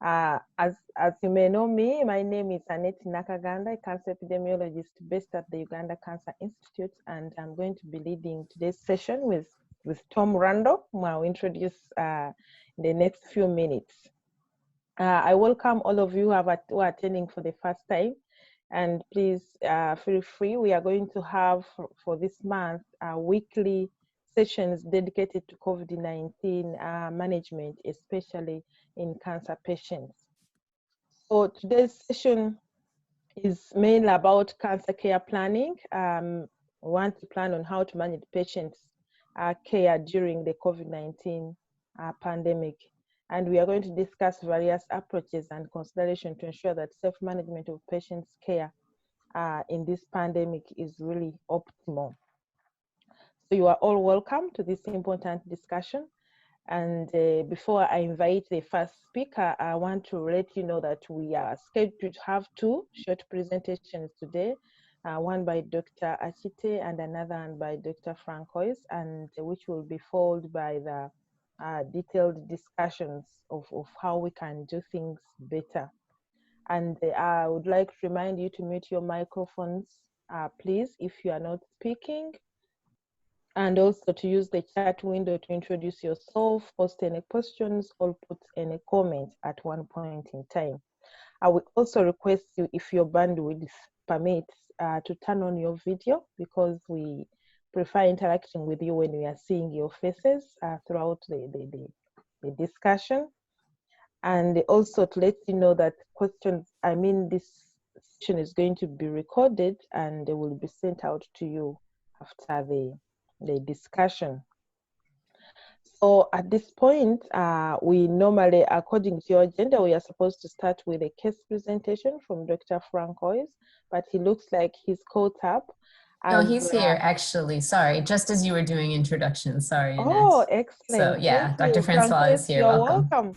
As you may know me, my name is Annette Nakaganda, a cancer epidemiologist based at the Uganda Cancer Institute, and I'm going to be leading today's session with Tom Randall, whom I'll introduce in the next few minutes. I welcome all of you who are attending for the first time, and please feel free. We are going to have for this month weekly sessions dedicated to COVID-19 management, especially in cancer patients. So today's session is mainly about cancer care planning. We want to plan on how to manage patients' care during the COVID-19 pandemic. And we are going to discuss various approaches and considerations to ensure that safe management of patients' care in this pandemic is really optimal. So you are all welcome to this important discussion. And before I invite the first speaker, I want to let you know that we are scheduled to have two short presentations today, one by Dr. Achite and another one by Dr. Francois, and which will be followed by the detailed discussions of how we can do things better. And I would like to remind you to mute your microphones, please, if you are not speaking. And also to use the chat window to introduce yourself, post any questions, or put any comment at one point in time. I will also request you, if your bandwidth permits, to turn on your video, because we prefer interacting with you when we are seeing your faces throughout the discussion. And also to let you know that this session is going to be recorded and they will be sent out to you after the discussion. So at this point, we normally, according to your agenda, we are supposed to start with a case presentation from Dr. Francois, but he looks like he's caught up. No, he's here actually. Sorry, just as you were doing introduction. Sorry, Annette. Oh, excellent. So yeah, Thank Dr. you, Francois is here. You're welcome.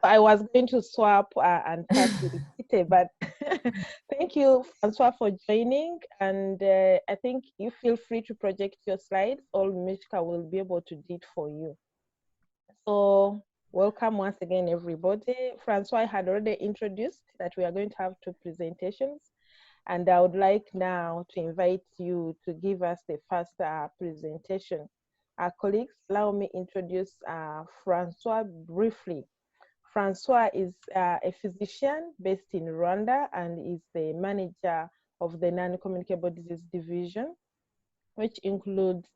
I was going to swap and start with Kite, but thank you, Francois, for joining. And I think you feel free to project your slides, or Mishka will be able to do it for you. So welcome once again, everybody. Francois had already introduced that we are going to have two presentations. And I would like now to invite you to give us the first presentation. Our colleagues, allow me to introduce Francois briefly. Francois is a physician based in Rwanda and is the manager of the non-communicable disease division, which includes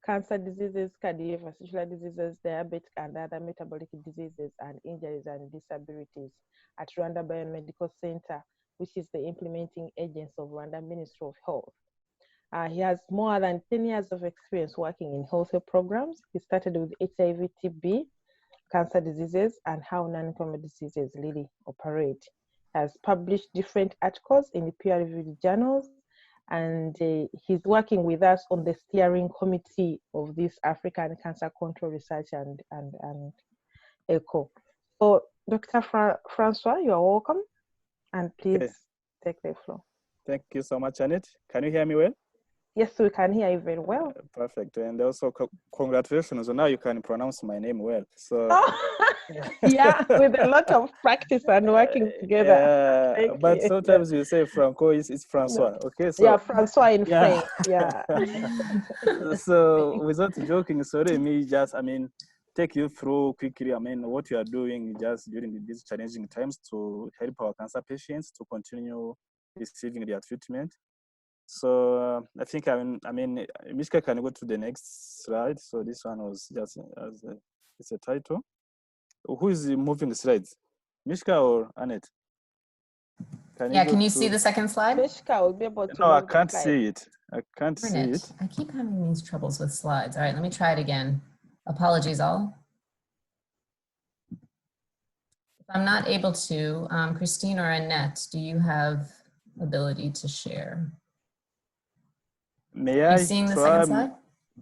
cancer diseases, cardiovascular diseases, diabetes, and other metabolic diseases and injuries and disabilities at Rwanda Biomedical Center, which is the implementing agency of Rwanda Ministry of Health. He has more than 10 years of experience working in healthcare programs. He started with HIV, TB, cancer diseases, and how non-communicable diseases really operate. He has published different articles in the peer-reviewed journals, and he's working with us on the steering committee of this African Cancer Control Research and ECHO. So, Dr. Francois, you are welcome, and please take the floor. Thank you so much, Annette. Can you hear me well? Yes, we can hear you very well. Perfect. And also, congratulations. Now you can pronounce my name well. So, yeah, with a lot of practice and working together. But sometimes you say Franco it's Francois. No. Okay, so yeah, Francois in French. Yeah. So, without joking, sorry, take you through quickly. What you are doing just during these challenging times to help our cancer patients to continue receiving their treatment. So I think Mishka can go to the next slide. So this one was just it's a title. Who is moving the slides? Mishka or Annette? Can you see the second slide? Mishka will be able to. No, I can't see it. I can't see it. I keep having these troubles with slides. All right, let me try it again. Apologies all. If I'm not able to, Christine or Annette, do you have ability to share? May I seeing the second slide?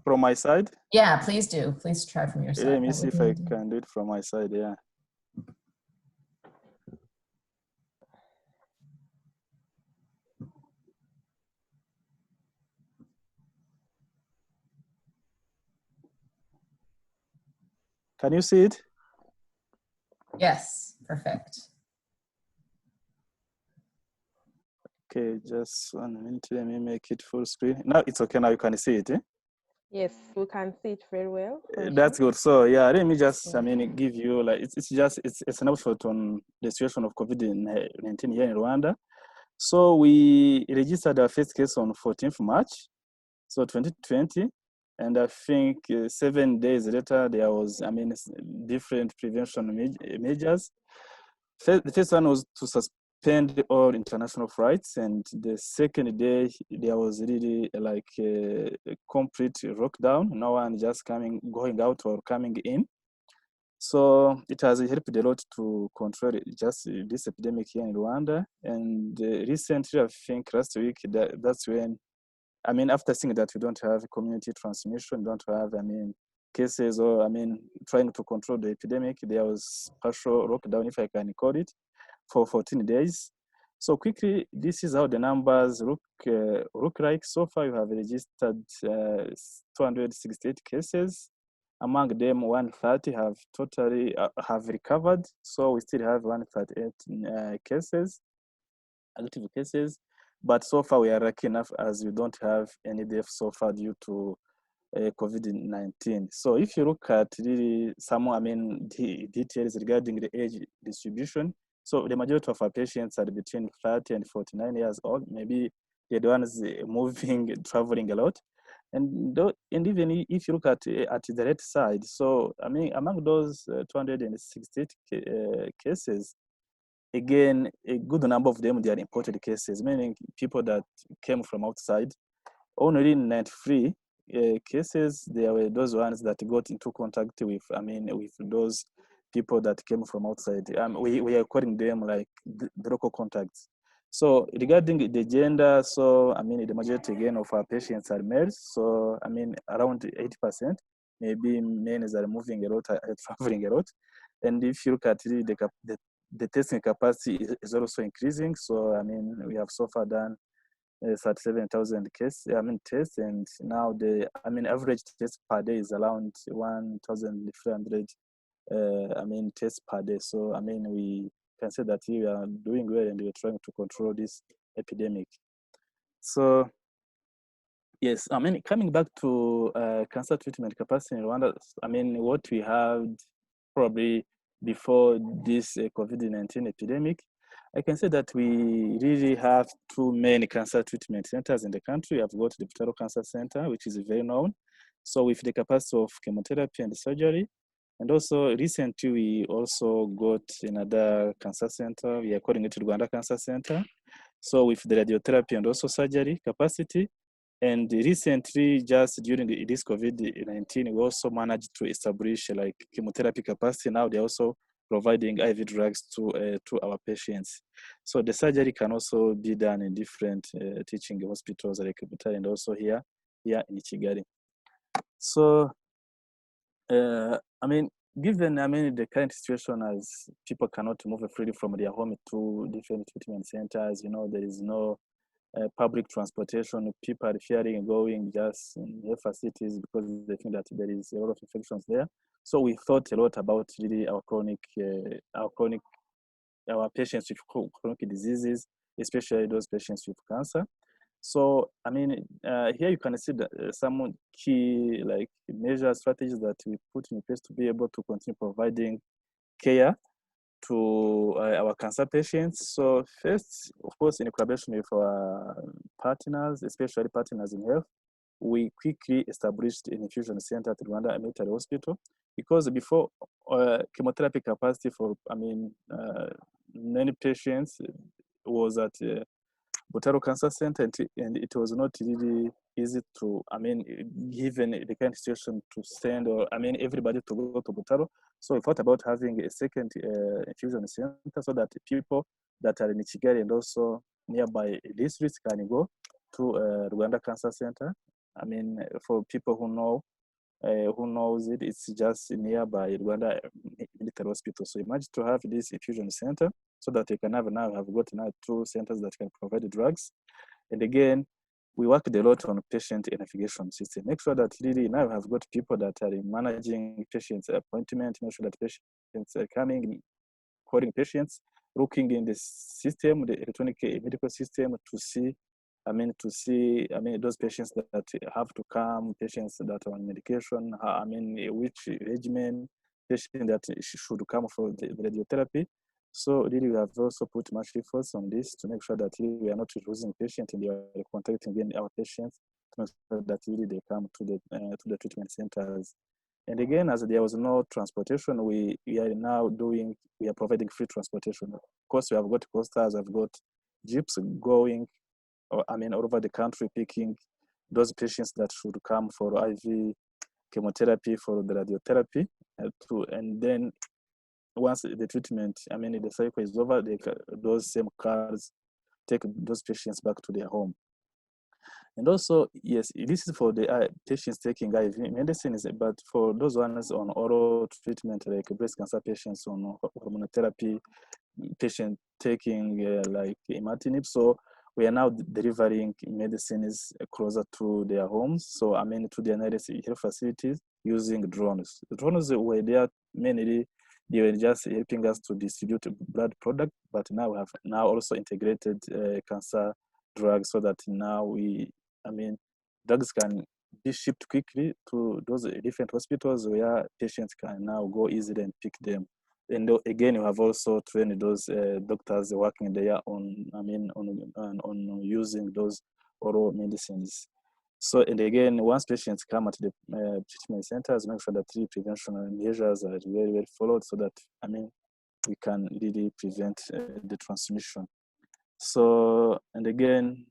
From my side? Yeah, please do. Please try from your side. Let me see if I can do it from my side, yeah. Can you see it? Yes, perfect. Okay, just 1 minute. Let me make it full screen. Now it's okay. Now you can see it. Yes, we can see it very well. That's good. So yeah, let me just Yeah. give you like it's just it's a snapshot on the situation of COVID-19 here in Rwanda. So we registered our first case on 14th March, so 2020, and I think 7 days later there was different prevention measures. The first one was to suspend all international flights, and the second day there was really like a complete lockdown. No one just going out or coming in. So it has helped a lot to control just this epidemic here in Rwanda. And recently, I think last week, that's when, after seeing that we don't have community transmission, don't have, cases or, trying to control the epidemic, there was partial lockdown, if I can call it, for 14 days. So quickly, this is how the numbers look like. So far, you have registered 268 cases. Among them, 130 have totally have recovered. So we still have 138 cases, active cases. But so far, we are lucky enough as we don't have any deaths so far due to COVID-19. So if you look at really some, the details regarding the age distribution, so the majority of our patients are between 30 and 49 years old. Maybe they're the ones moving, traveling a lot. And even if you look at the right side, so among those 268 cases, again, a good number of them, they are imported cases, meaning people that came from outside. Only 93 cases, there were those ones that got into contact with, with those people that came from outside. We are calling them like the local contacts. So regarding the gender, so the majority again of our patients are males. So around 80%. Maybe men are moving a lot, are traveling a lot. And if you look at the testing capacity is also increasing. So we have so far done 37,000 tests, and now the average test per day is around 1,300 tests per day. So we can say that we are doing well and we're trying to control this epidemic. So yes, coming back to cancer treatment capacity in Rwanda, what we had probably before this COVID-19 epidemic, I can say that we really have too many cancer treatment centers in the country. I've got the Butaro Cancer Center, which is very known. So with the capacity of chemotherapy and surgery. And also recently, we also got another cancer center. We are calling it Rwanda Cancer Center. So with the radiotherapy and also surgery capacity. And recently, just during this COVID-19, we also managed to establish like chemotherapy capacity. Now they're also providing IV drugs to our patients. So the surgery can also be done in different teaching hospitals like Butare and also here in Kigali. So, given the current situation as people cannot move freely from their home to different treatment centers, there is no public transportation, people are fearing and going just in health cities because they think that there is a lot of infections there. So we thought a lot about really our patients with chronic diseases, especially those patients with cancer. So here you can see some key like measure strategies that we put in place to be able to continue providing care to our cancer patients. So first, of course, in collaboration with our partners, especially partners in health, we quickly established an infusion center at Rwanda Military Hospital because before chemotherapy capacity for many patients was at Butaro Cancer Center, and it was not really easy to, given the kind of situation to send or, everybody to go to Butaro. So we thought about having a second infusion center so that people that are in Kigali and also nearby districts can go to Rwanda Cancer Center. For people who knows it, it's just nearby Rwanda Military Hospital. So imagine to have this infusion center so that we can have got now 2 centers that can provide drugs. And again, we worked a lot on patient navigation system. Make sure that really now we have got people that are managing patients' appointment, make sure that patients are coming, calling patients, looking in the system, the electronic medical system, to see, those patients that have to come, patients that are on medication, which regimen, patient that should come for the radiotherapy. So really, we have also put much efforts on this to make sure that really we are not losing patients and we are contacting again our patients to make sure that really they come to the treatment centers. And again, as there was no transportation, we are providing free transportation. Of course, we have got coasters, we've got jeeps going, all over the country, picking those patients that should come for IV chemotherapy, for the radiotherapy, and then once the treatment, the cycle is over, those same cars take those patients back to their home. And also, yes, this is for the patients taking IV medicines, but for those ones on oral treatment, like breast cancer patients on hormone therapy, patient taking like imatinib. So we are now delivering medicines closer to their homes. So to their nearest health facilities using drones. The drones were there mainly, they were just helping us to distribute blood product, but now we have also integrated cancer drugs, so that now drugs can be shipped quickly to those different hospitals where patients can now go easily and pick them. And again, you have also trained those doctors working there on using those oral medicines. So, and again, once patients come at the treatment centers, make sure that the prevention measures are very well followed, so that we can really prevent the transmission. So, and again,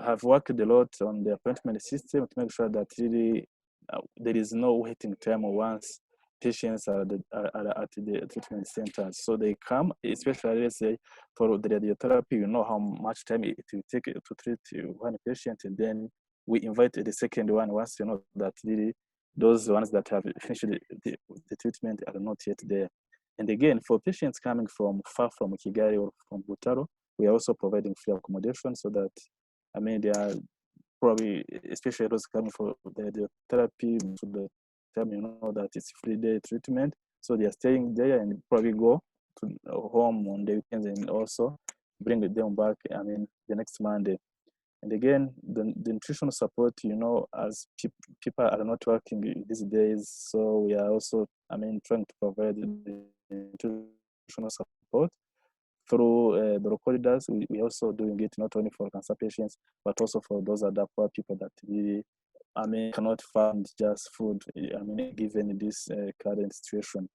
have worked a lot on the appointment system to make sure that really there is no waiting time once patients are at the treatment centers. So they come, especially, let's say, for the radiotherapy, you know how much time it will take to treat one patient, and then we invite the second one once you know that really those ones that have finished the treatment are not yet there. And again, for patients coming from far from Kigali or from Butaro, we are also providing free accommodation, so that they are probably, especially those coming for the therapy, so the time you know that it's free day treatment, so they are staying there and probably go to home on the weekends and also bring them back the next Monday. And again, the nutritional support, as people are not working these days, so we are also trying to provide the nutritional support through the corridors. We are also doing it not only for cancer patients, but also for those other poor people that really cannot find just food, given this current situation.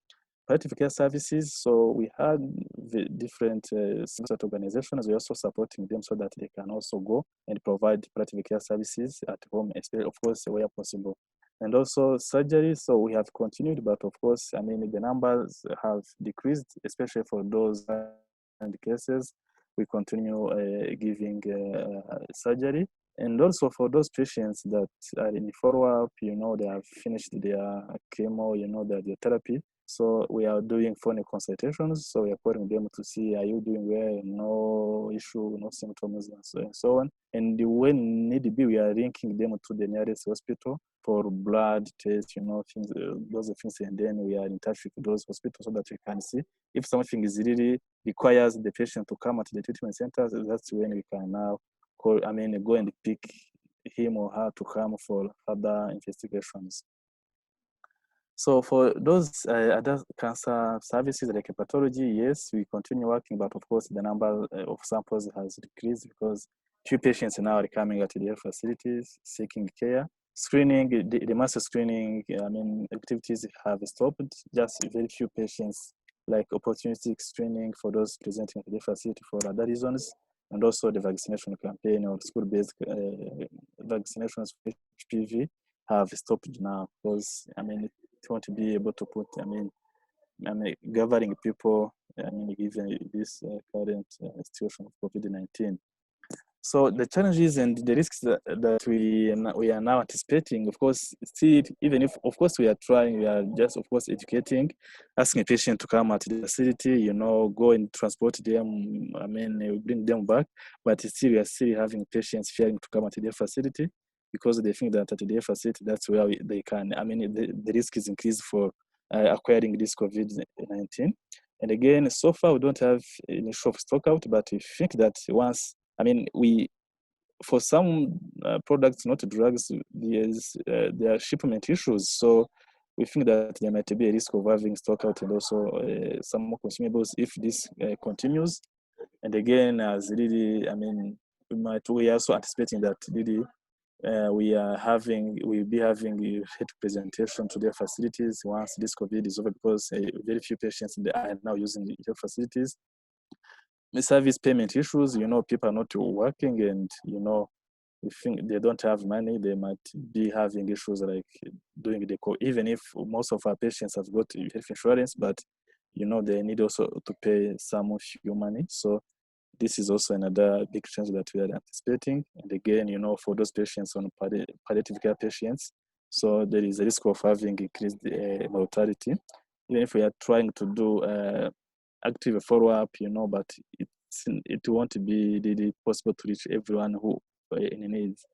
Palliative care services, so we had the different support organizations. We're also supporting them so that they can also go and provide palliative care services at home, especially, of course, where possible. And also surgery, so we have continued, but of course, the numbers have decreased, especially for those cases. We continue giving surgery. And also for those patients that are in follow-up, they have finished their chemo, their therapy. So we are doing phone consultations. So we are calling them to see, are you doing well? No issue, no symptoms, and so on. And when need be, we are linking them to the nearest hospital for blood tests, things, those things. And then we are in touch with those hospitals so that we can see if something is really requires the patient to come at the treatment centers. That's when we can now go and pick him or her to come for further investigations. So for those other cancer services like hepatology, yes, we continue working, but of course the number of samples has decreased because few patients now are coming at their facilities seeking care. Screening, the mass screening, activities have stopped. Just very few patients, like opportunistic screening for those presenting at the facility for other reasons, and also the vaccination campaign or school-based vaccinations for HPV have stopped now because want to be able to put gathering people given this current situation of COVID-19. So the challenges and the risks that we are now anticipating, of course, still, even if of course we are trying, we are just of course educating, asking a patient to come at the facility, go and transport them, bring them back, but still we are still having patients fearing to come at their facility, because they think that at their facility, that's where they can, the risk is increased for acquiring this COVID-19. And again, so far we don't have any issue of stock out, but we think that once, I mean, for some products, not drugs, there are shipment issues. So we think that there might be a risk of having stock out and also some more consumables if this continues. And again, as really, I mean, we are also anticipating that really we'll be having a health presentation to their facilities once this COVID is over, because very few patients are now using the health facilities. The service payment issues, people are not working, and we think they don't have money. They might be having issues like doing even if most of our patients have got health insurance, but they need also to pay some few money. So this is also another big change that we are anticipating. And again, for those patients on palliative care patients, so there is a risk of having increased mortality. Even if we are trying to do active follow-up, but it won't be really possible to reach everyone who in needs.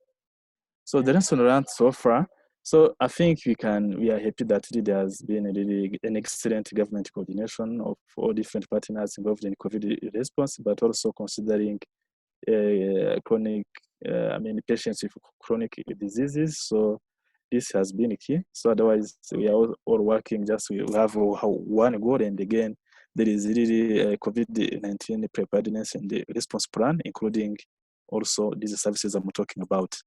So the lesson learned so far. So I think we are happy that there has been an excellent government coordination of all different partners involved in COVID response, but also considering patients with chronic diseases. So this has been key. So otherwise, we are all working we have one goal. And again, there is really COVID-19 preparedness and the response plan, including also these services I'm talking about.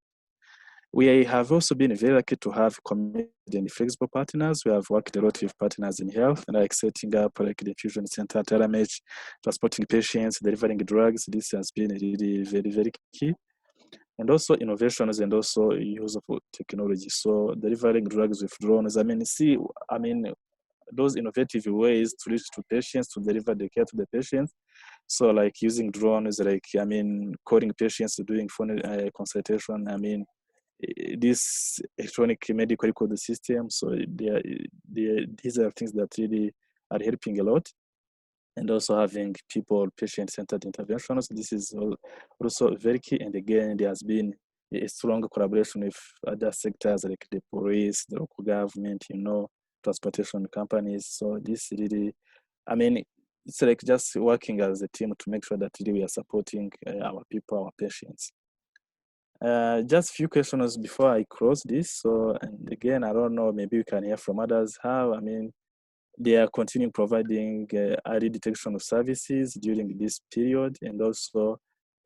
We have also been very lucky to have committed and flexible partners. We have worked a lot with partners in health, like setting up like the infusion center, telemedicine, transporting patients, delivering drugs. This has been really very, very key. And also innovations and also use of technology. So delivering drugs with drones. Those innovative ways to reach to patients, to deliver the care to the patients. So like using drones, calling patients, doing phone consultation. This electronic medical record system. So these are things that really are helping a lot. And also having patient-centered interventions. This is also very key. And again, there has been a strong collaboration with other sectors like the police, the local government, transportation companies. So this really, it's like just working as a team to make sure that really we are supporting our people, our patients. Just a few questions before I close this. So, and again, I don't know, maybe we can hear from others how, they are continuing providing early detection of services during this period. And also,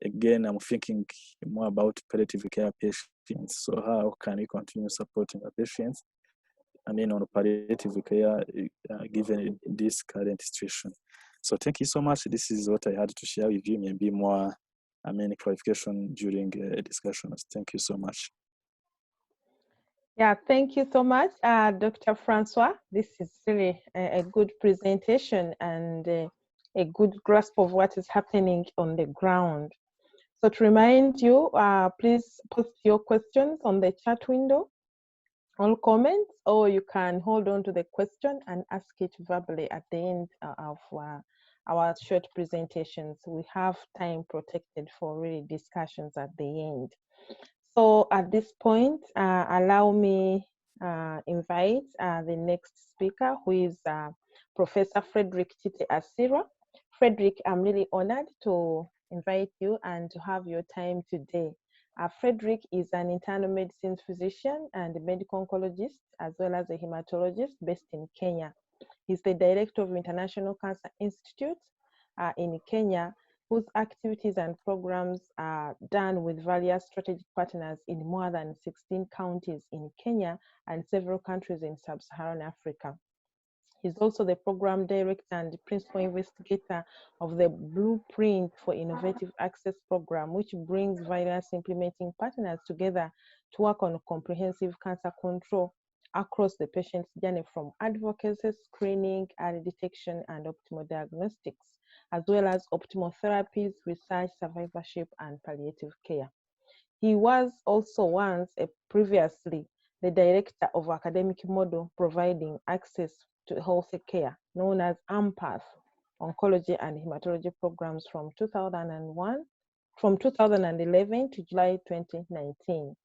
again, I'm thinking more about palliative care patients. So how can we continue supporting our patients, on palliative care given this current situation? So thank you so much. This is what I had to share with you. Maybe more clarification during discussions. Thank you so much. Yeah, thank you so much, Dr. Francois. This is really a good presentation and a good grasp of what is happening on the ground. So to remind you, please post your questions on the chat window, all comments, or you can hold on to the question and ask it verbally at the end of our short presentations. We have time protected for really discussions at the end. So at this point, allow me invite the next speaker, who is Professor Frederick Tite Asira. Frederick, I'm really honored to invite you and to have your time today. Frederick is an internal medicine physician and a medical oncologist, as well as a hematologist based in Kenya. He's the director of International Cancer Institute in Kenya, whose activities and programs are done with various strategic partners in more than 16 counties in Kenya and several countries in sub-Saharan Africa. He's also the program director and principal investigator of the Blueprint for Innovative Access program, which brings various implementing partners together to work on comprehensive cancer control across the patient's journey, from advocacy, screening, early detection, and optimal diagnostics, as well as optimal therapies, research, survivorship, and palliative care. He was also previously the director of academic model providing access to health care, known as AMPATH, Oncology and Hematology programs from 2011 to July 2019.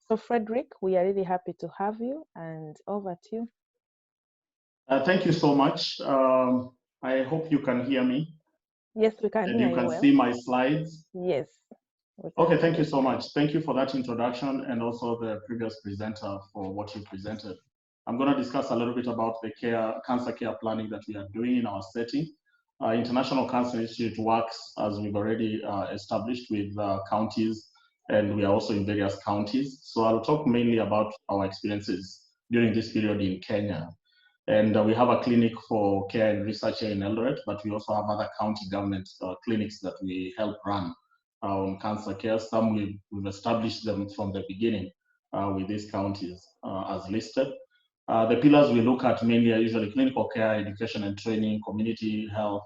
So Frederick, we are really happy to have you, and over to you. Thank you so much. I hope you can hear me. Yes, we can And hear you can well. see my slides. Yes. Okay, thank you so much. Thank you for that introduction and also the previous presenter for what you presented. I'm going to discuss a little bit about the cancer care planning that we are doing in our setting. International Cancer Institute works, as we've already established, with counties, and we are also in various counties. So I'll talk mainly about our experiences during this period in Kenya. And we have a clinic for care and research here in Eldoret, but we also have other county government clinics that we help run on cancer care. Some we've established them from the beginning with these counties as listed. The pillars we look at mainly are usually clinical care, education and training, community health.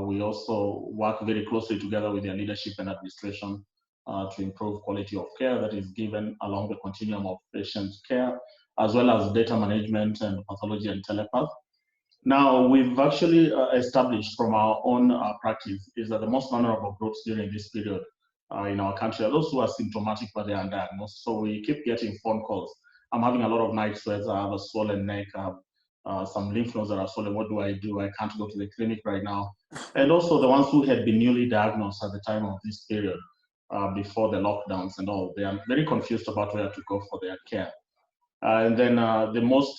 We also work very closely together with their leadership and administration to improve quality of care that is given along the continuum of patient care, as well as data management and pathology and telepath. Now, we've actually established from our own practice is that the most vulnerable groups during this period in our country are those who are symptomatic but they are undiagnosed. So we keep getting phone calls. I'm having a lot of night sweats, I have a swollen neck, I have some lymph nodes that are swollen. What do? I can't go to the clinic right now. And also the ones who had been newly diagnosed at the time of this period before the lockdowns and all, they are very confused about where to go for their care. And then another most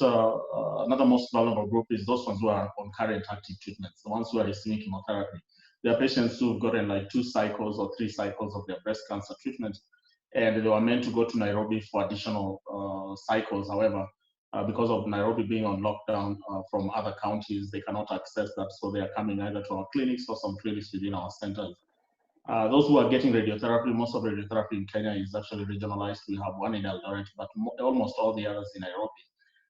vulnerable group is those ones who are on current active treatments, the ones who are receiving chemotherapy. There are patients who've gotten like 2 cycles or 3 cycles of their breast cancer treatment, and they were meant to go to Nairobi for additional cycles. However, because of Nairobi being on lockdown from other counties, they cannot access that, so they are coming either to our clinics or some clinics within our centers. Those who are getting radiotherapy, most of radiotherapy in Kenya is actually regionalized. We have one in Eldoret, but almost all the others in Nairobi.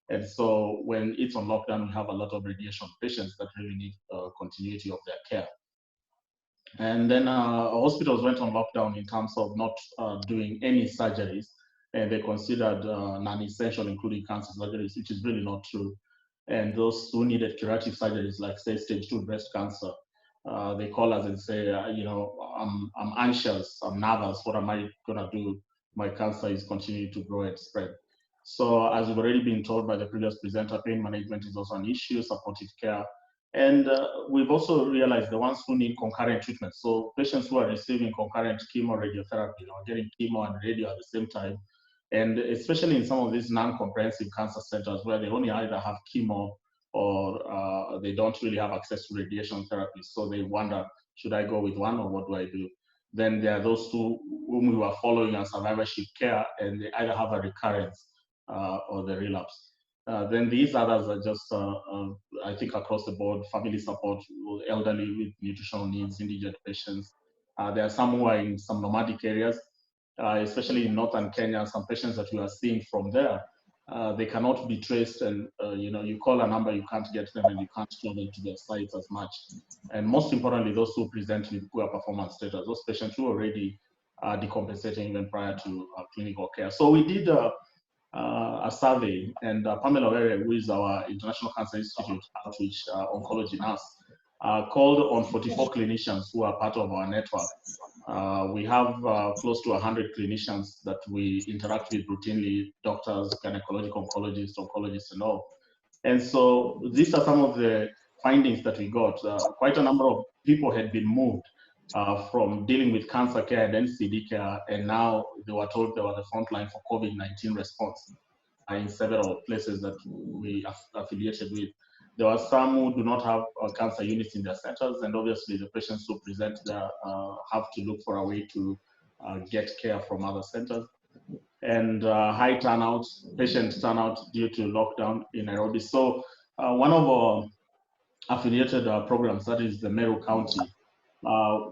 And so when it's on lockdown, we have a lot of radiation patients that really need continuity of their care. And then hospitals went on lockdown in terms of not doing any surgeries, and they considered non-essential, including cancer surgeries, which is really not true. And those who needed curative surgeries, like say stage 2 breast cancer, they call us and say, you know, I'm anxious, I'm nervous, what am I gonna do? My cancer is continuing to grow and spread. So as we've already been told by the previous presenter, pain management is also an issue, supportive care. And we've also realized the ones who need concurrent treatment. So patients who are receiving concurrent chemo radiotherapy, or getting chemo and radio at the same time, and especially in some of these non-comprehensive cancer centers where they only either have chemo or they don't really have access to radiation therapy. So they wonder, should I go with one or what do I do? Then there are those whom we were following on survivorship care, and they either have a recurrence or the relapse. Then these others are just, I think, across the board, family support, elderly with nutritional needs, indigent patients. There are some who are in some nomadic areas, especially in northern Kenya, some patients that we are seeing from there, they cannot be traced, and you know, you call a number, you can't get them, and you can't travel to their sites as much. And most importantly, those who present with poor performance status, those patients who already are decompensating even prior to clinical care. So we did a survey, and Pamela Were, who is our International Cancer Institute outreach oncology nurse, called on 44 clinicians who are part of our network. We have close to 100 clinicians that we interact with routinely, doctors, gynecologic oncologists, oncologists, and all. And so these are some of the findings that we got. Quite a number of people had been moved from dealing with cancer care and NCD care, and now they were told they were the front line for COVID-19 response in several places that we affiliated with. There are some who do not have cancer units in their centers, and obviously the patients who present there have to look for a way to get care from other centers. And high turnout, patient turnout due to lockdown in Nairobi. So one of our affiliated programs, that is the Meru County,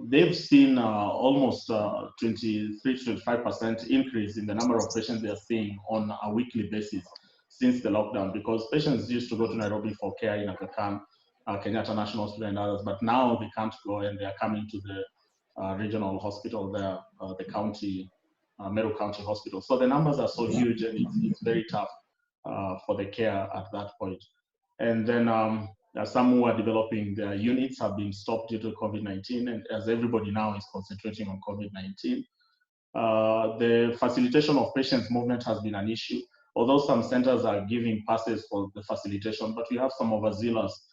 they've seen almost 23-25% increase in the number of patients they are seeing on a weekly basis since the lockdown, because patients used to go to Nairobi for care in Aga Khan, Kenyatta National Hospital and others, but now they can't go, and they are coming to the regional hospital there, the county, Meru County Hospital. So the numbers are so huge, and it's very tough for the care at that point. And then some who are developing their units have been stopped due to COVID-19, and as everybody now is concentrating on COVID-19, the facilitation of patients' movement has been an issue. Although some centers are giving passes for the facilitation, but we have some overzealous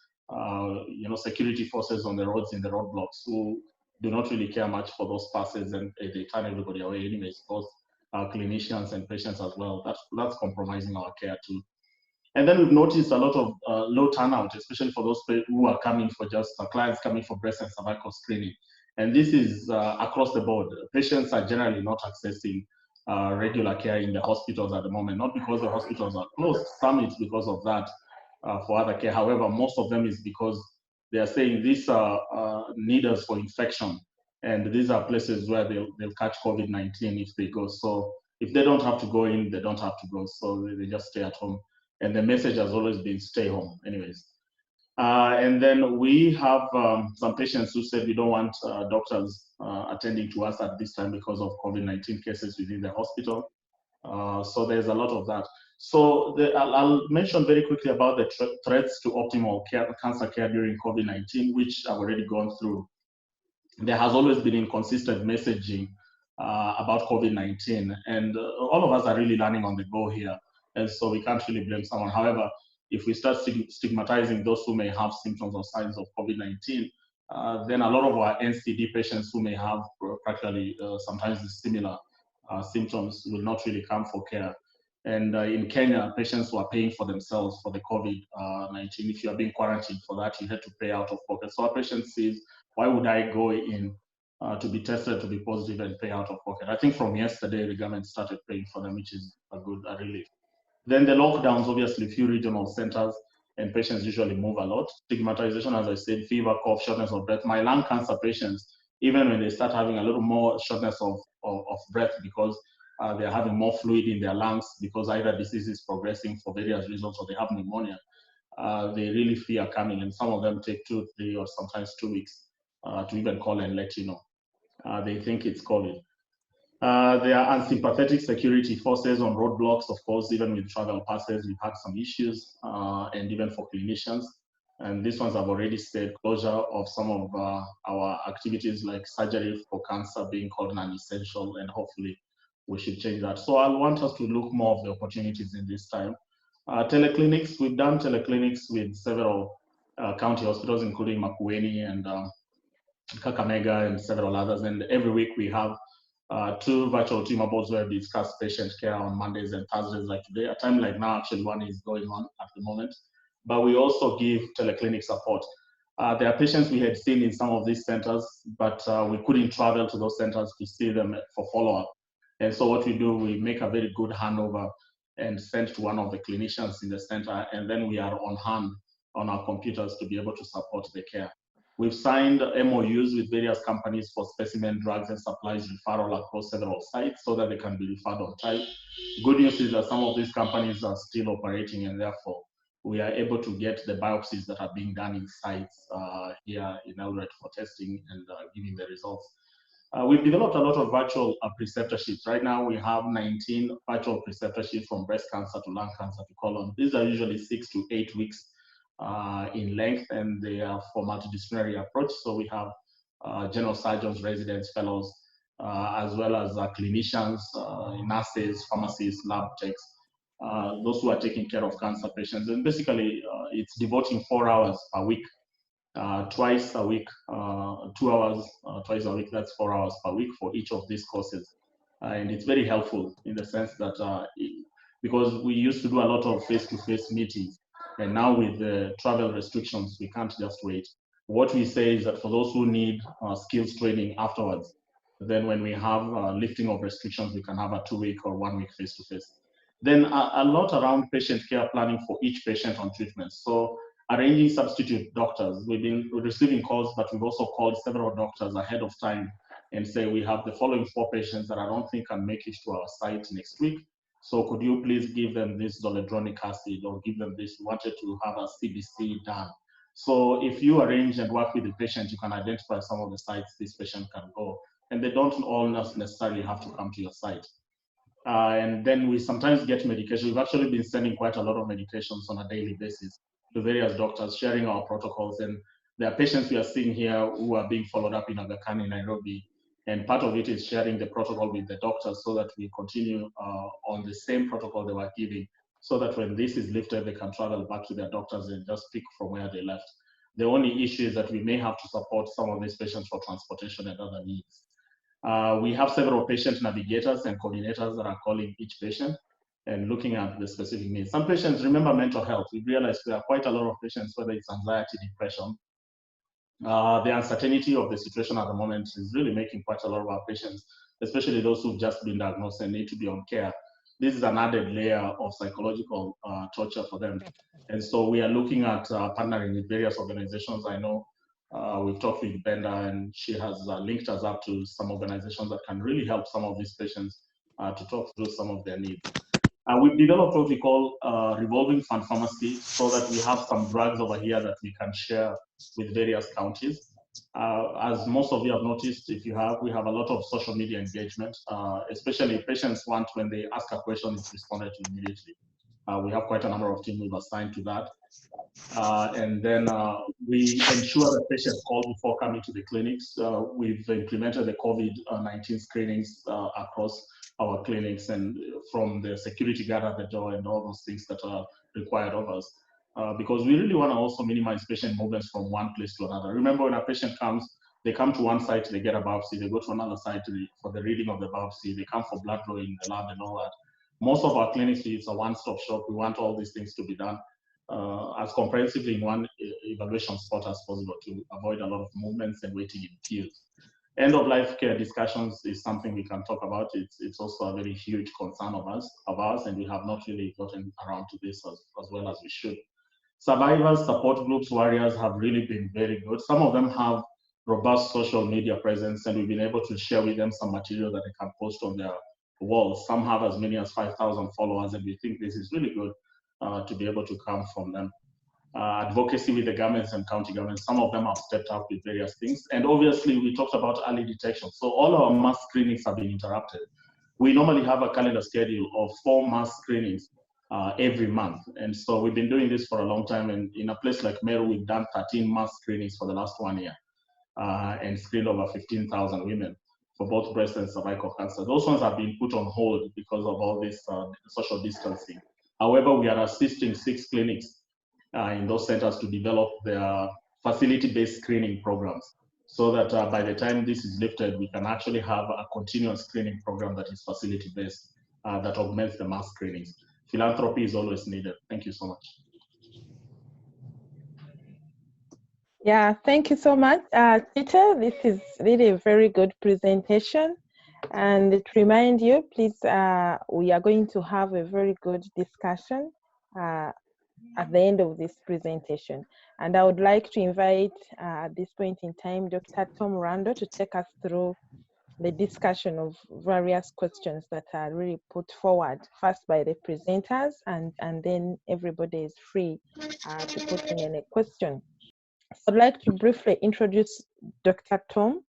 security forces on the roads in the roadblocks who do not really care much for those passes, and they turn everybody away anyways, both clinicians and patients as well. That's compromising our care too. And then we've noticed a lot of low turnout, especially for those who are coming for just clients coming for breast and cervical screening. And this is across the board. Patients are generally not accessing regular care in the hospitals at the moment, not because the hospitals are closed. Some it's because of that for other care. However, most of them is because they are saying these are needles for infection, and these are places where they'll catch COVID-19 if they go. So if they don't have to go in, they don't have to go. So they just stay at home. And the message has always been stay home anyways. And then we have some patients who said we don't want doctors attending to us at this time because of COVID-19 cases within the hospital. So there's a lot of that. So I'll mention very quickly about the threats to optimal cancer care during COVID-19, which I've already gone through. There has always been inconsistent messaging about COVID-19, and all of us are really learning on the go here. And so we can't really blame someone. However, if we start stigmatizing those who may have symptoms or signs of COVID-19, then a lot of our NCD patients who may have practically sometimes similar symptoms will not really come for care. And in Kenya, patients were paying for themselves for the COVID-19. If you are being quarantined for that, you had to pay out of pocket. So our patient says, why would I go in to be tested to be positive and pay out of pocket? I think from yesterday, the government started paying for them, which is a relief. Then the lockdowns, obviously, few regional centers, and patients usually move a lot. Stigmatization, as I said, fever, cough, shortness of breath. My lung cancer patients, even when they start having a little more shortness of breath because they're having more fluid in their lungs because either disease is progressing for various reasons or they have pneumonia, they really fear coming. And some of them take 2, 3, or sometimes 2 weeks to even call and let you know. They think it's COVID. There are unsympathetic security forces on roadblocks, of course, even with travel passes, we've had some issues, and even for clinicians. And these ones I've already said, closure of some of our activities like surgery for cancer being called non-essential, and hopefully we should change that. So I want us to look more of the opportunities in this time. Teleclinics, we've done teleclinics with several county hospitals, including Makueni and Kakamega and several others. And every week we have 2 virtual team boards where we discuss patient care on Mondays and Thursdays like today. A time like now, actually one is going on at the moment. But we also give teleclinic support. There are patients we had seen in some of these centers, but we couldn't travel to those centers to see them for follow-up. And so what we do, we make a very good handover and send to one of the clinicians in the center, and then we are on hand on our computers to be able to support the care. We've signed MOUs with various companies for specimen drugs and supplies referral across several sites so that they can be referred on time. Good news is that some of these companies are still operating, and therefore we are able to get the biopsies that are being done in sites here in Eldoret for testing and giving the results. We've developed a lot of virtual preceptorships. Right now we have 19 virtual preceptorships from breast cancer to lung cancer to colon. These are usually 6 to 8 weeks in length, and they are for multidisciplinary approach. So we have general surgeons, residents, fellows, as well as clinicians, nurses, pharmacists, lab techs, those who are taking care of cancer patients. And basically, it's devoting 4 hours per week, twice a week, 2 hours twice a week. That's 4 hours per week for each of these courses. And it's very helpful in the sense that because we used to do a lot of face-to-face meetings, and now with the travel restrictions, we can't just wait. What we say is that for those who need skills training afterwards, then when we have lifting of restrictions, we can have a 2-week or 1-week face-to-face. Then a lot around patient care planning for each patient on treatment. So arranging substitute doctors. We've been receiving calls, but we've also called several doctors ahead of time and say, we have the following 4 patients that I don't think can make it to our site next week. So could you please give them this zoledronic acid, or give them this, we wanted to have a CBC done. So if you arrange and work with the patient, you can identify some of the sites this patient can go, and they don't all necessarily have to come to your site. And then we sometimes get medication. We've actually been sending quite a lot of medications on a daily basis to various doctors, sharing our protocols. And there are patients we are seeing here who are being followed up in Aga Khan in Nairobi. And part of it is sharing the protocol with the doctors so that we continue on the same protocol they were giving, so that when this is lifted, they can travel back to their doctors and just pick from where they left. The only issue is that we may have to support some of these patients for transportation and other needs. We have several patient navigators and coordinators that are calling each patient and looking at the specific needs. Some patients, remember mental health. We realize there are quite a lot of patients, whether it's anxiety, depression. The uncertainty of the situation at the moment is really making quite a lot of our patients, especially those who've just been diagnosed and need to be on care. This is an added layer of psychological torture for them. And so we are looking at partnering with various organizations. I know we've talked with Brenda, and she has linked us up to some organizations that can really help some of these patients to talk through some of their needs. We've developed what we call revolving fund pharmacy, so that we have some drugs over here that we can share with various counties. As most of you have noticed, if you have, we have a lot of social media engagement, especially patients want, when they ask a question, it's responded to immediately. We have quite a number of teams we've assigned to that. And then we ensure that patients call before coming to the clinics. We've implemented the COVID-19 screenings across our clinics, and from the security guard at the door and all those things that are required of us. Because we really want to also minimize patient movements from one place to another. Remember, when a patient comes, they come to one site, they get a biopsy, they go to another site for the reading of the biopsy, they come for blood drawing in the lab and all that. Most of our clinics, it's a one-stop shop. We want all these things to be done as comprehensively in one evaluation spot as possible to avoid a lot of movements and waiting in queues. End-of-life care discussions is something we can talk about. It's also a very huge concern of ours, and we have not really gotten around to this as well as we should. Survivors, support groups, warriors have really been very good. Some of them have robust social media presence, and we've been able to share with them some material that they can post on their walls. Some have as many as 5,000 followers, and we think this is really good to be able to come from them. Advocacy with the governments and county governments, some of them have stepped up with various things. And obviously, we talked about early detection. So all our mass screenings have been interrupted. We normally have a calendar schedule of 4 mass screenings every month. And so we've been doing this for a long time. And in a place like Meru, we've done 13 mass screenings for the last 1 year and screened over 15,000 women for both breast and cervical cancer. Those ones have been put on hold because of all this social distancing. However, we are assisting 6 clinics in those centers to develop their facility-based screening programs, so that by the time this is lifted, we can actually have a continuous screening program that is facility-based, that augments the mass screenings. Philanthropy is always needed. Thank you so much. Yeah, thank you so much, Peter. This is really a very good presentation. And to remind you, please, we are going to have a very good discussion at the end of this presentation. And I would like to invite, at this point in time, Dr. Tom Rando to take us through the discussion of various questions that are really put forward, first by the presenters, and then everybody is free to put in any question. So I'd like to briefly introduce Dr. Tom.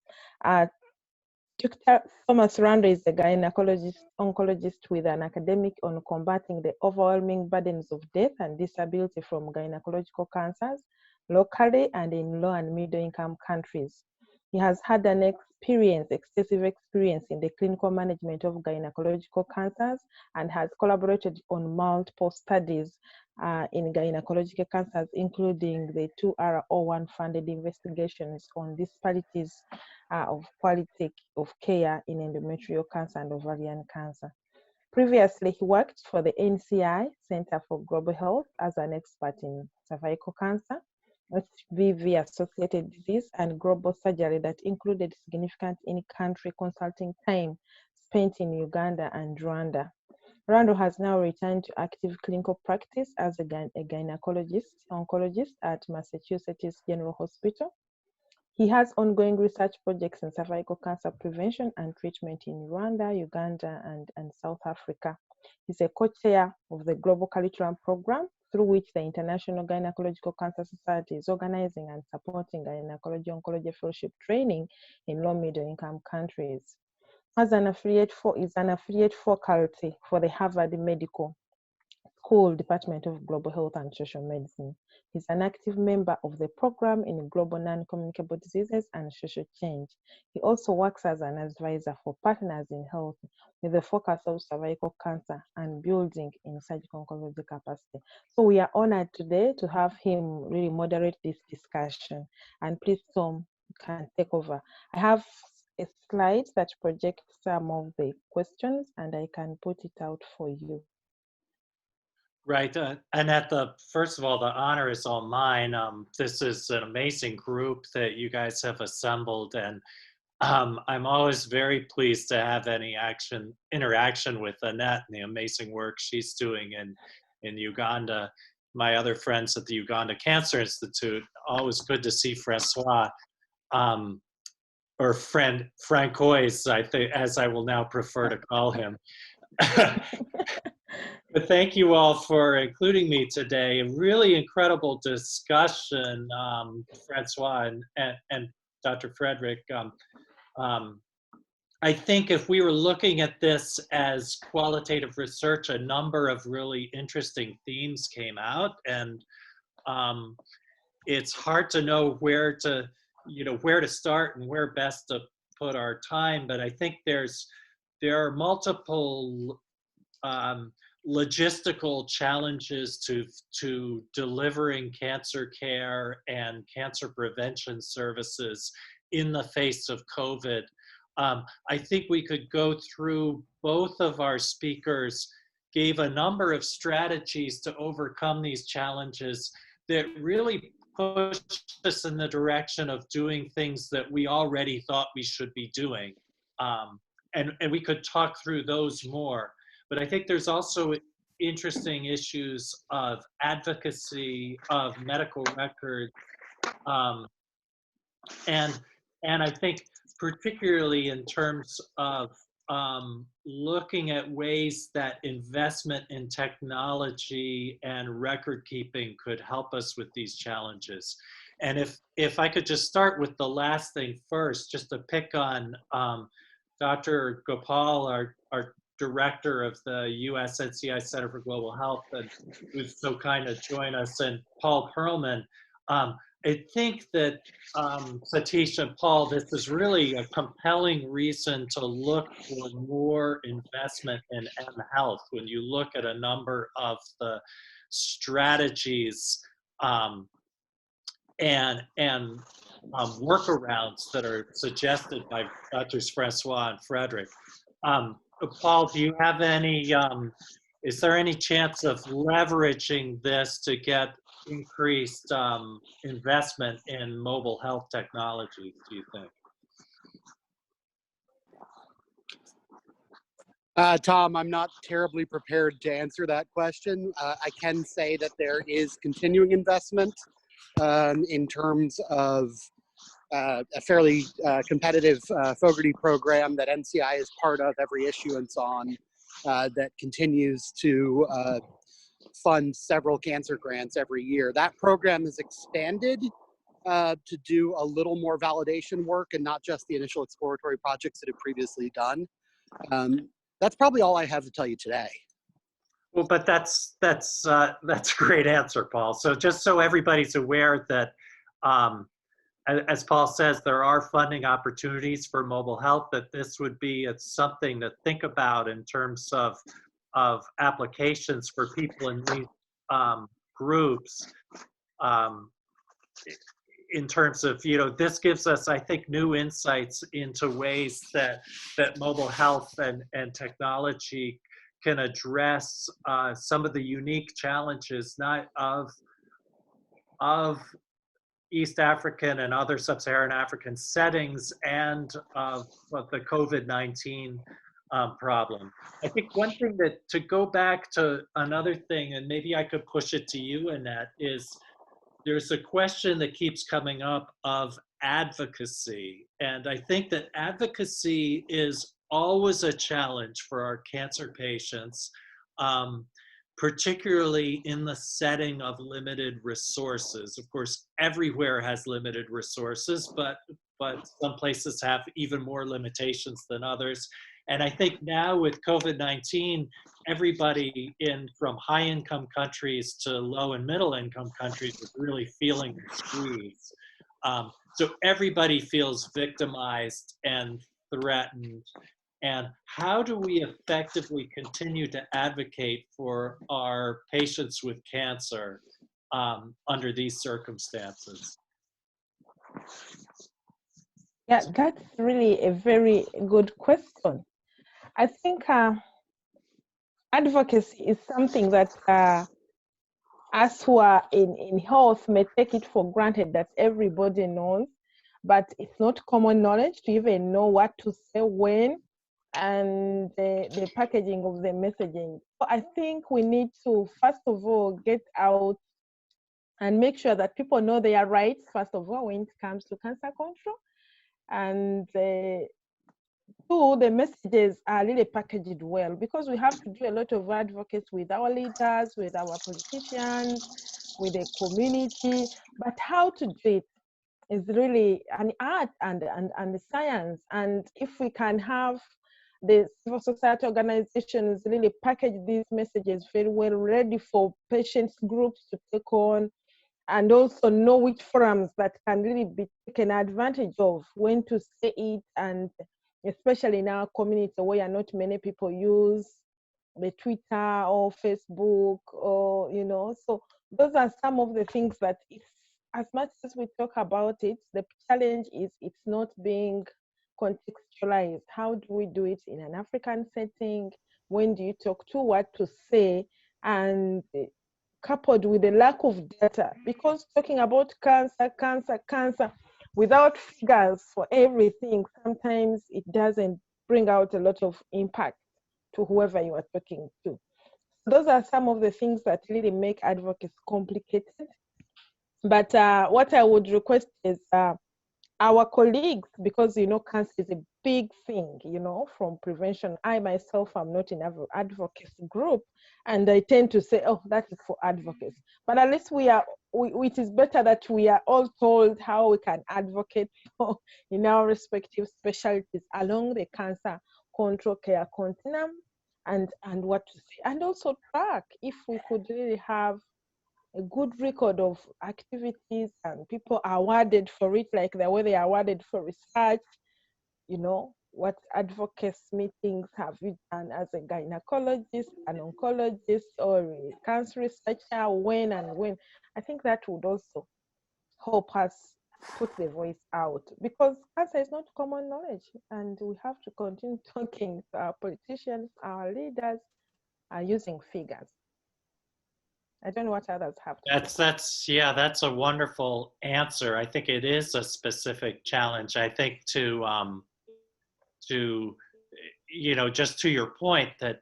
Dr. Thomas Rando is a gynecologist, oncologist with an academic on combating the overwhelming burdens of death and disability from gynecological cancers locally and in low and middle income countries. He has had an extensive experience in the clinical management of gynecological cancers and has collaborated on multiple studies in gynecological cancers, including the 2R01 funded investigations on disparities of quality of care in endometrial cancer and ovarian cancer. Previously, he worked for the NCI Center for Global Health as an expert in cervical cancer, HPV-associated disease, and global surgery that included significant in-country consulting time spent in Uganda and Rwanda. Rando has now returned to active clinical practice as a oncologist at Massachusetts General Hospital. He has ongoing research projects in cervical cancer prevention and treatment in Rwanda, Uganda, and South Africa. He's a co-chair of the Global Curriculum Program, through which the International Gynecological Cancer Society is organizing and supporting gynecology oncology fellowship training in low-middle income countries. As an affiliate faculty for the Harvard Medical School, Department of Global Health and Social Medicine. He's an active member of the program in Global Non-Communicable Diseases and Social Change. He also works as an advisor for Partners in Health with the focus of cervical cancer and building in surgical oncology capacity. So we are honored today to have him really moderate this discussion. And please, Tom, you can take over. I have a slide that projects some of the questions and I can put it out for you. Right, Annette, first of all, the honor is all mine. This is an amazing group that you guys have assembled, and I'm always very pleased to have any interaction with Annette and the amazing work she's doing in Uganda. My other friends at the Uganda Cancer Institute, always good to see Francois, or Francois, I think, as I will now prefer to call him. But thank you all for including me today. A really incredible discussion, Francois and Dr. Frederick. I think if we were looking at this as qualitative research, a number of really interesting themes came out, and it's hard to know where to start and where best to put our time. But I think there are multiple logistical challenges to delivering cancer care and cancer prevention services in the face of COVID. I think we could go through, both of our speakers gave a number of strategies to overcome these challenges that really pushed us in the direction of doing things that we already thought we should be doing. And we could talk through those more. But I think there's also interesting issues of advocacy, of medical records, and I think particularly in terms of looking at ways that investment in technology and record keeping could help us with these challenges. And if I could just start with the last thing first, just to pick on Dr. Gopal, our director of the US NCI Center for Global Health, and who's so kind to join us, and Paul Perlman. I think that Satish and Paul, this is really a compelling reason to look for more investment in M Health. When you look at a number of the strategies and workarounds that are suggested by Drs. Francois and Frederick. Paul, do you have any, is there any chance of leveraging this to get increased investment in mobile health technologies, do you think? Tom, I'm not terribly prepared to answer that question. I can say that there is continuing investment in terms of a fairly competitive Fogarty program that NCI is part of every issuance on that continues to fund several cancer grants every year. That program is expanded to do a little more validation work and not just the initial exploratory projects that have previously done. That's probably all I have to tell you today. Well, but that's a great answer, Paul. So just so everybody's aware that, as Paul says, there are funding opportunities for mobile health, that this would be something to think about in terms of applications for people in these groups. In terms of, this gives us, I think, new insights into ways that mobile health and technology can address some of the unique challenges, not of East African and other sub-Saharan African settings, and of the COVID-19 problem. I think one thing to go back to another thing, and maybe I could push it to you, Annette, is there's a question that keeps coming up of advocacy. And I think that advocacy is always a challenge for our cancer patients, particularly in the setting of limited resources. Of course, everywhere has limited resources, but some places have even more limitations than others. And I think now with COVID-19, everybody from high income countries to low and middle income countries is really feeling the squeeze. So everybody feels victimized and threatened. And how do we effectively continue to advocate for our patients with cancer under these circumstances? Yeah, that's really a very good question. I think advocacy is something that us who are in health may take it for granted that everybody knows, but it's not common knowledge to even know what to say when, and the packaging of the messaging. So I think we need to, first of all, get out and make sure that people know their rights, first of all, when it comes to cancer control. And two, the messages are really packaged well, because we have to do a lot of advocacy with our leaders, with our politicians, with the community. But how to do it is really an art and the science. And if we can have the civil society organizations really package these messages very well, ready for patients groups to take on, and also know which forums that can really be taken advantage of, when to say it, and especially in our community where not many people use the Twitter or Facebook, or, you know, so those are some of the things that, as much as we talk about it, the challenge is it's not being contextualized. How do we do it in an African setting? When do you talk to, what to say? And coupled with the lack of data, because talking about cancer without figures for everything, sometimes it doesn't bring out a lot of impact to whoever you are talking to. Those are some of the things that really make advocacy complicated. But what I would request is our colleagues, because, you know, cancer is a big thing, you know, from prevention. I myself am not in an advocacy group, and I tend to say, oh, that is for advocacy. But at least it is better that we are all told how we can advocate for, in our respective specialties along the cancer control care continuum, and what to say. And also track, if we could really have a good record of activities and people are awarded for it, like the way they are awarded for research, you know, what advocacy meetings have you done as a gynecologist, an oncologist, or a cancer researcher, when and when. I think that would also help us put the voice out, because cancer is not common knowledge, and we have to continue talking to our politicians, our leaders are using figures. I don't know what others have to say. That's a wonderful answer. I think it is a specific challenge. I think to you know, just to your point, that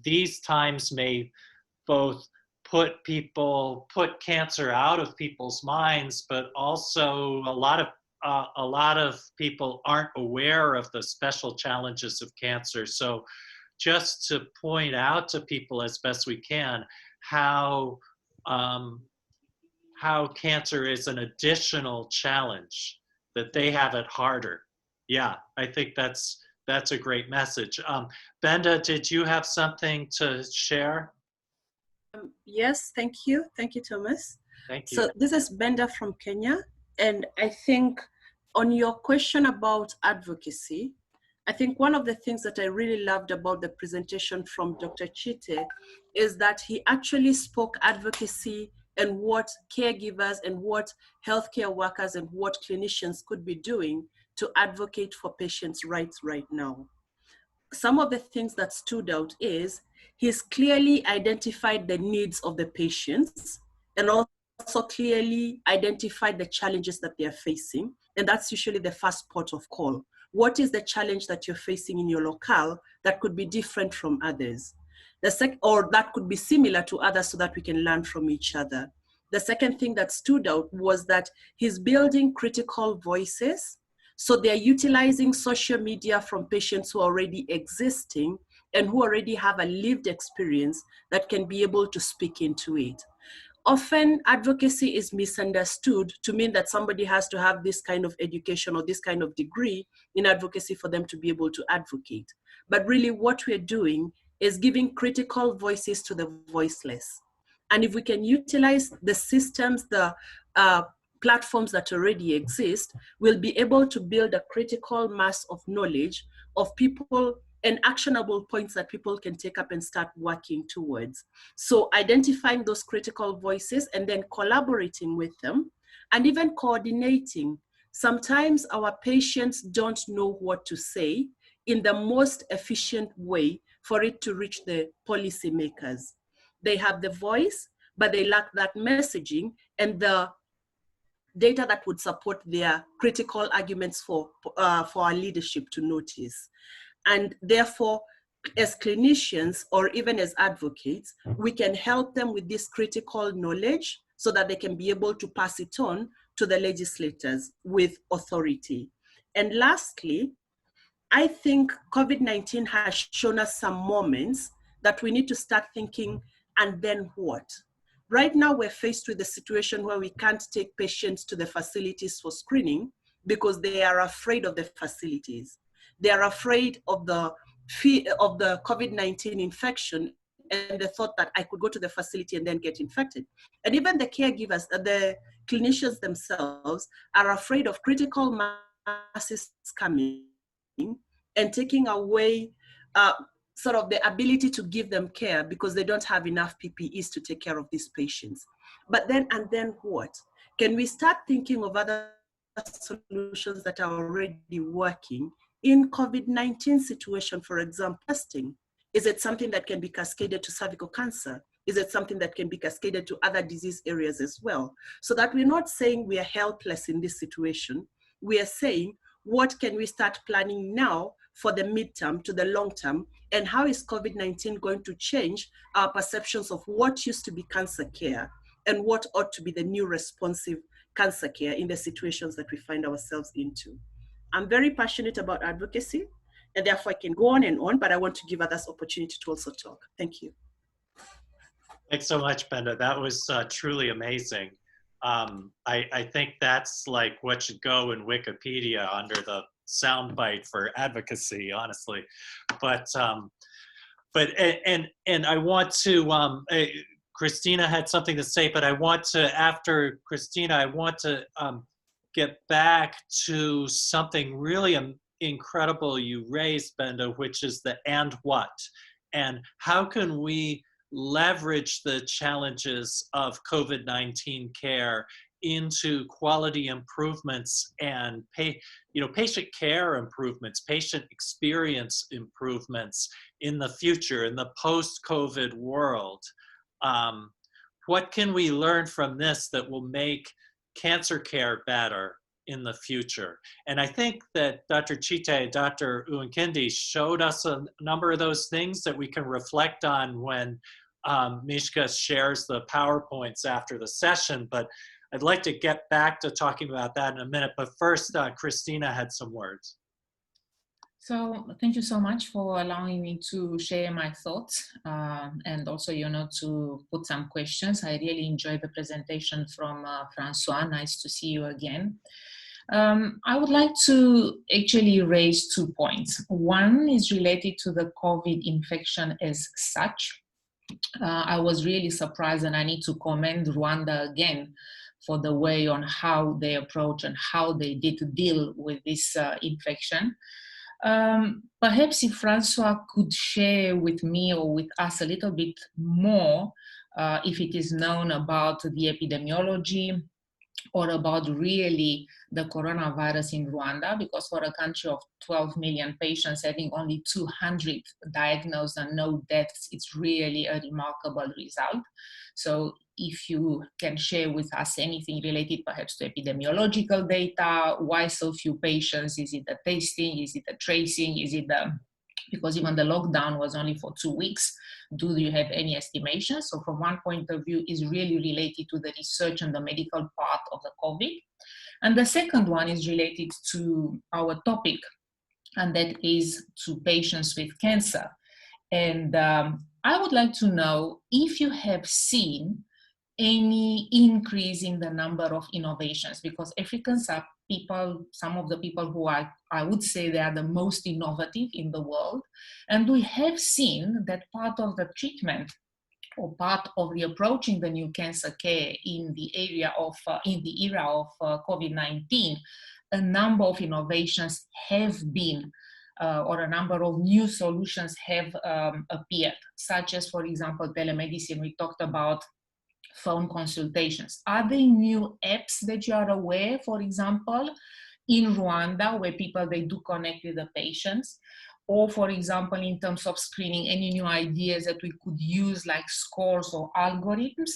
these times may both put cancer out of people's minds, but also a lot of people aren't aware of the special challenges of cancer. So just to point out to people as best we can how cancer is an additional challenge, that they have it harder. Yeah, I think that's a great message. Benda, did you have something to share? Yes, thank you. Thank you, Thomas. Thank you. So this is Benda from Kenya. And I think on your question about advocacy, I think one of the things that I really loved about the presentation from Dr. Chite is that he actually spoke advocacy and what caregivers and what healthcare workers and what clinicians could be doing to advocate for patients' rights right now. Some of the things that stood out is he's clearly identified the needs of the patients and also clearly identified the challenges that they're facing. And that's usually the first port of call. What is the challenge that you're facing in your locale that could be different from others? Or that could be similar to others, so that we can learn from each other. The second thing that stood out was that he's building critical voices. So they're utilizing social media from patients who are already existing and who already have a lived experience that can be able to speak into it. often advocacy is misunderstood to mean that somebody has to have this kind of education or this kind of degree in advocacy for them to be able to advocate. But really what we're doing is giving critical voices to the voiceless. And if we can utilize the systems, the platforms that already exist, we'll be able to build a critical mass of knowledge of people and actionable points that people can take up and start working towards. So identifying those critical voices and then collaborating with them and even coordinating. Sometimes our patients don't know what to say in the most efficient way for it to reach the policymakers. They have the voice, but they lack that messaging and the data that would support their critical arguments for our leadership to notice. And therefore, as clinicians or even as advocates, we can help them with this critical knowledge so that they can be able to pass it on to the legislators with authority. And lastly, I think COVID-19 has shown us some moments that we need to start thinking, and then what? Right now, we're faced with a situation where we can't take patients to the facilities for screening because they are afraid of the facilities. They are afraid of the fear of the COVID-19 infection and the thought that I could go to the facility and then get infected. And even the caregivers, the clinicians themselves are afraid of critical masses coming and taking away sort of the ability to give them care because they don't have enough PPEs to take care of these patients. But then, and then what? Can we start thinking of other solutions that are already working in COVID-19 situation, for example, testing? Is it something that can be cascaded to cervical cancer? Is it something that can be cascaded to other disease areas as well? So that we're not saying we are helpless in this situation. We are saying, what can we start planning now for the midterm to the long term? And how is COVID-19 going to change our perceptions of what used to be cancer care and what ought to be the new responsive cancer care in the situations that we find ourselves into? I'm very passionate about advocacy, and therefore I can go on, but I want to give others opportunity to also talk. Thank you. Thanks so much, Brenda. That was truly amazing. I think that's like what should go in Wikipedia under the soundbite for advocacy, honestly. But I want to, Christina had something to say, but I want to, after Christina, I want to get back to something really incredible you raised, Brenda, which is the and what, and how can we leverage the challenges of COVID-19 care into quality improvements and patient care improvements, patient experience improvements in the future, in the post-COVID world. What can we learn from this that will make cancer care better in the future? And I think that Dr. Chite, Dr. Uwinkindi showed us a number of those things that we can reflect on when Mishka shares the PowerPoints after the session, but I'd like to get back to talking about that in a minute. But first, Christina had some words. So thank you so much for allowing me to share my thoughts and also, to put some questions. I really enjoyed the presentation from Francois. Nice to see you again. I would like to actually raise 2 points. One is related to the COVID infection as such. I was really surprised, and I need to commend Rwanda again for the way on how they approach and how they did deal with this infection. Perhaps if Francois could share with me or with us a little bit more, if it is known about the epidemiology or about really the coronavirus in Rwanda, because for a country of 12 million patients, having only 200 diagnosed and no deaths, it's really a remarkable result. So if you can share with us anything related perhaps to epidemiological data, why so few patients? Is it the testing? Is it the tracing? Is it the, because even the lockdown was only for 2 weeks. Do you have any estimations? So from one point of view is really related to the research and the medical part of the COVID. And the second one is related to our topic, and that is to patients with cancer. And I would like to know if you have seen any increase in the number of innovations, because Africans are people, some of the people who are, I would say they are the most innovative in the world. And we have seen that part of the treatment or part of the approaching the new cancer care in the area of, in the era of COVID-19, a number of innovations have been or a number of new solutions have appeared, such as, for example, telemedicine. We talked about phone consultations. Are there new apps that you are aware, for example, in Rwanda, where people, they do connect with the patients? Or, for example, in terms of screening, any new ideas that we could use, like scores or algorithms?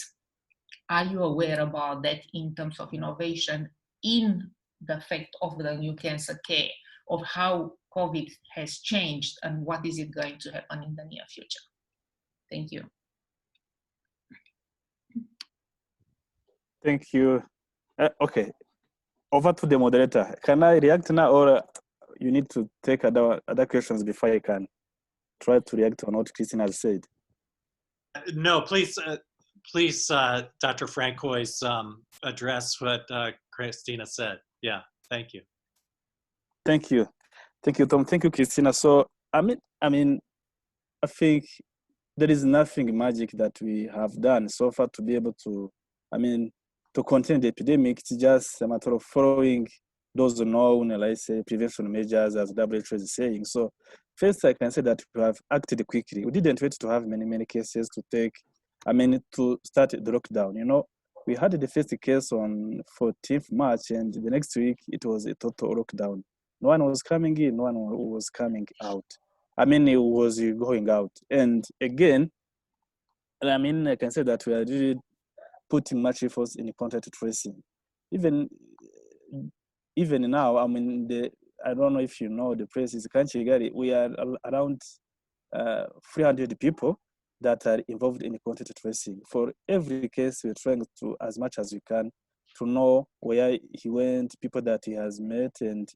Are you aware about that in terms of innovation in the effect of the new cancer care, of how COVID has changed and what is it going to happen in the near future? Thank you. Thank you. Okay, over to the moderator. Can I react now, or you need to take other questions before I can try to react on what Christine has said? No, please, Dr. Francois, address what Christina said. Yeah, thank you. Thank you, Tom. Thank you, Christina. So I think there is nothing magic that we have done so far to be able to, to contain the epidemic. It's just a matter of following those known, let's say, prevention measures, as WHO is saying. So first, I can say that we have acted quickly. We didn't wait to have many cases to take, to start the lockdown. You know, we had the first case on 14th March, and the next week it was a total lockdown. No one was coming in, no one was coming out. It was going out. And again, I can say that we are really putting much effort in contact tracing. Even now, I don't know if you know the place is Kanchigari. We are around 300 people that are involved in contact tracing. For every case, we're trying to, as much as we can, to know where he went, people that he has met, and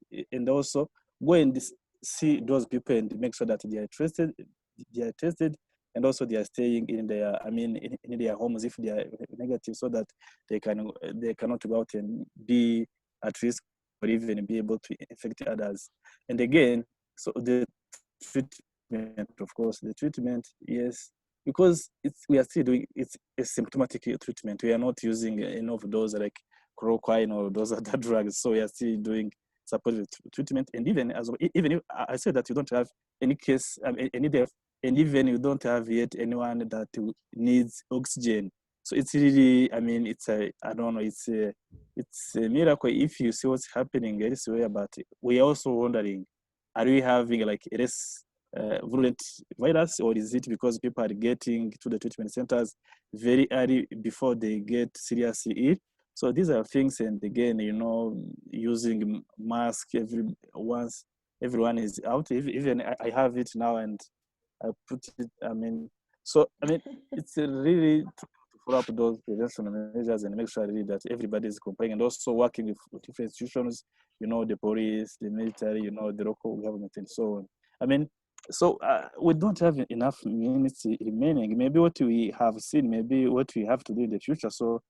also go and see those people and make sure that they are tested, and also they are staying in their, in their homes if they are negative, so that they cannot go out and be at risk or even be able to infect others. And again, so the treatment, of course, yes, because we are still doing it's a symptomatic treatment. We are not using any of those like chloroquine or those other drugs. So we are still doing supportive treatment. And even if I said that you don't have any case, any death, and even you don't have yet anyone that needs oxygen. So it's really, it's a miracle if you see what's happening elsewhere. But we are also wondering, are we having like a less virulent virus, or is it because people are getting to the treatment centers very early before they get seriously ill? So these are things, and again, using mask once everyone is out. Even I have it now, and I put it. It's really to follow up those prevention measures and make sure really that everybody is complying, and also working with different institutions. The police, the military, the local government, and so on. So we don't have enough minutes remaining. Maybe what we have seen, maybe what we have to do in the future. So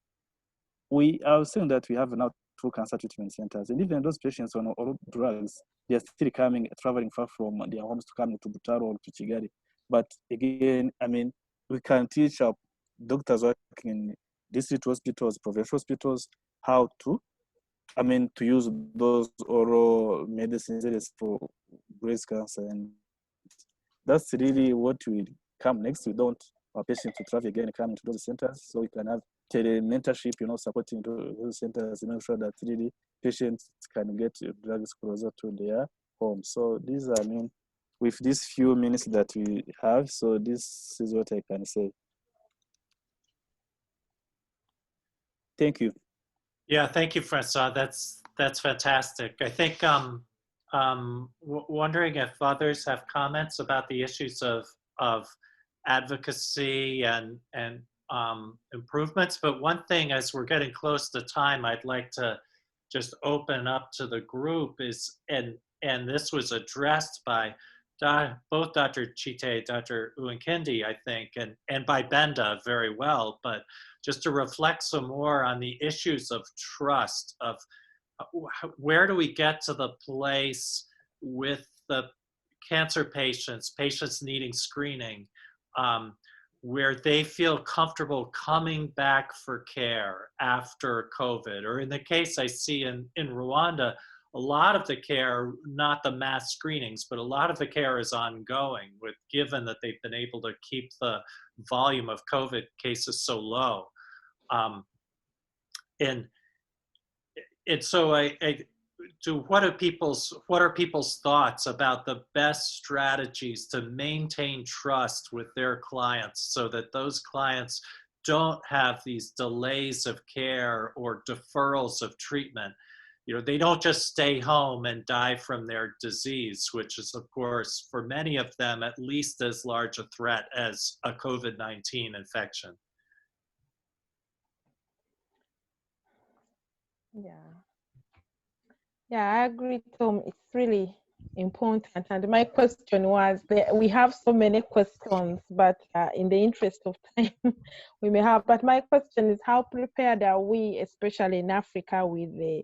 we are saying that we have now 2 cancer treatment centers, and even those patients on all drugs, they are still traveling far from their homes to come to Butaro or to Kigali. But again, we can teach our doctors working in district hospitals, provincial hospitals, how to, to use those oral medicines for breast cancer. And that's really what will come next. We don't want patients to travel again and come into those centers, so we can have tele-mentorship, supporting those centers to make sure that really patients can get drugs closer to their home. So these are, with these few minutes that we have, so this is what I can say. Thank you. Yeah, thank you, Francois. That's fantastic. I think wondering if others have comments about the issues of advocacy and improvements. But one thing, as we're getting close to time, I'd like to just open up to the group is, and this was addressed by both Dr. Chite, Dr. Uwinkindi, I think, and by Benda very well, but just to reflect some more on the issues of trust, of where do we get to the place with the cancer patients needing screening, where they feel comfortable coming back for care after COVID, or in the case I see in Rwanda, a lot of the care, not the mass screenings, but a lot of the care is ongoing, given that they've been able to keep the volume of COVID cases so low. And so what are people's thoughts about the best strategies to maintain trust with their clients so that those clients don't have these delays of care or deferrals of treatment? You know, they don't just stay home and die from their disease, which is, of course, for many of them, at least as large a threat as a COVID-19 infection. Yeah, I agree, Tom. It's really important. And my question was, we have so many questions, but in the interest of time, we may have. But my question is, how prepared are we, especially in Africa, with the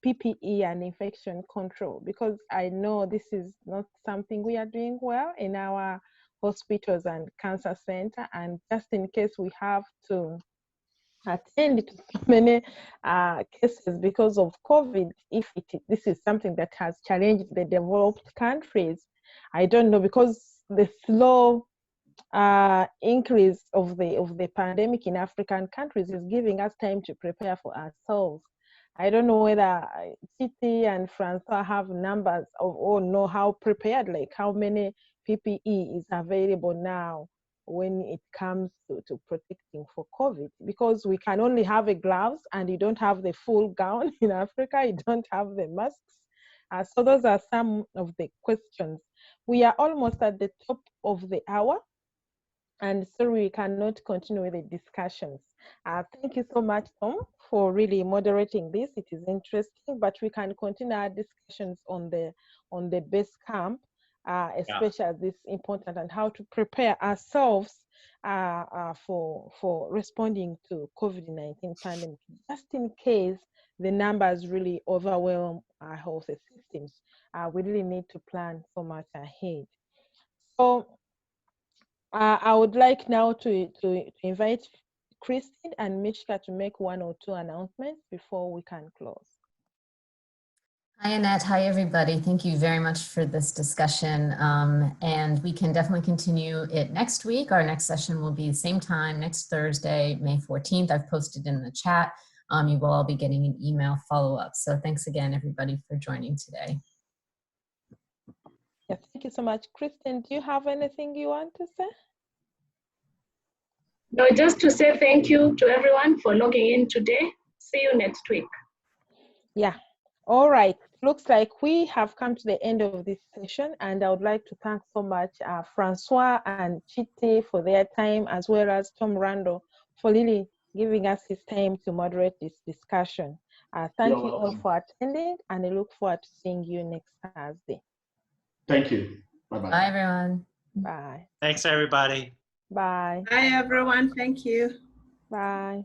PPE and infection control? Because I know this is not something we are doing well in our hospitals and cancer center. And just in case we have to attend to so many cases because of COVID, if this is something that has challenged the developed countries, I don't know, because the slow increase of the pandemic in African countries is giving us time to prepare for ourselves. I don't know whether Titi and Francois have numbers or know how prepared, like how many PPE is available now when it comes to protecting for COVID, because we can only have a gloves and you don't have the full gown in Africa, you don't have the masks. So those are some of the questions. We are almost at the top of the hour, and so we cannot continue with the discussions. Thank you so much, Tom, for really moderating this. It is interesting, but we can continue our discussions on the base camp, especially this important, and how to prepare ourselves for responding to COVID-19 pandemic, just in case the numbers really overwhelm our health systems. We really need to plan so much ahead. So I would like now to invite Christine and Mishka to make one or two announcements before we can close. Hi, Annette. Hi, everybody. Thank you very much for this discussion. And we can definitely continue it next week. Our next session will be the same time, next Thursday, May 14th. I've posted in the chat. You will all be getting an email follow-up. So thanks again, everybody, for joining today. Yes, thank you so much. Kristen, do you have anything you want to say? No, just to say thank you to everyone for logging in today. See you next week. Yeah. All right. Looks like we have come to the end of this session, and I would like to thank so much Francois and Chite for their time, as well as Tom Randall for really giving us his time to moderate this discussion. Thank you all for attending, and I look forward to seeing you next Thursday. Thank you. Bye-bye. Bye, everyone. Bye. Thanks, everybody. Bye. Bye, everyone. Thank you. Bye.